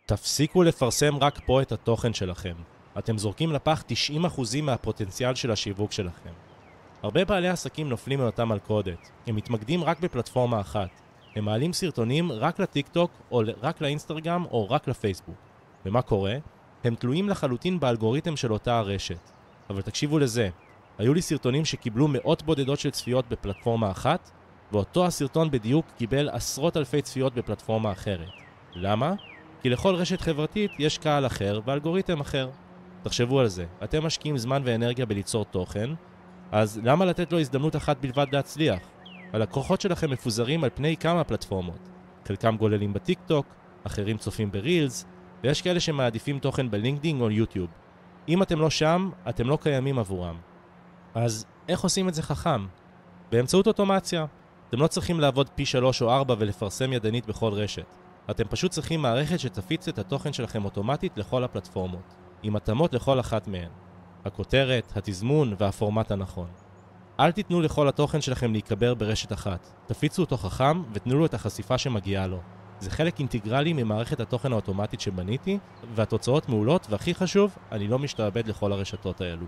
תפסיקו לפרסם רק פה את התוכן שלכם. אתם זורקים לפח 90% מהפוטנציאל של השיווק שלכם. הרבה בעלי עסקים נופלים מאותה מלכודת. הם מתמקדים רק בפלטפורמה אחת. הם מעלים סרטונים רק לטיק טוק, או רק לאינסטגרם, או רק לפייסבוק. ומה קורה? הם תלויים לחלוטין באלגוריתם של אותה הרשת. אבל תקשיבו לזה. היו לי סרטונים שקיבלו מאות בודדות של צפיות בפלטפורמה אחת, ואותו הסרטון בדיוק קיבל עשרות אלפי צפיות בפלטפורמה אחרת. למה? כי לכל רשת חברתית יש קהל אחר ואלגוריתם אחר. תחשבו על זה. אתם משקיעים זמן ואנרגיה בליצור תוכן, אז למה לתת לו הזדמנות אחת בלבד להצליח? הלקוחות שלכם מפוזרים על פני כמה פלטפורמות. חלקם גוללים בטיק טוק, אחרים צופים ברילס, ויש כאלה שמעדיפים תוכן בלינקדאין או יוטיוב. אם אתם לא שם, אתם לא קיימים עבורם. אז איך עושים את זה חכם? באמצעות אוטומציה. אתם לא צריכים לעבוד פי 3 או 4 ולפרסם ידנית בכל רשת. אתם פשוט צריכים מערכת שתפיץ את התוכן שלכם אוטומטית לכל הפלטפורמות, עם התאמות לכל אחת מהן. הכותרת, התזמון והפורמט הנכון. אל תיתנו לכל התוכן שלכם להיקבר ברשת אחת. תפיצו אותו חכם ותנו לו את החשיפה שמגיעה לו. זה חלק אינטגרלי ממערכת התוכן האוטומטית שבניתי, והתוצאות מעולות, והכי חשוב, אני לא משתעבד לכל הרשתות האלו.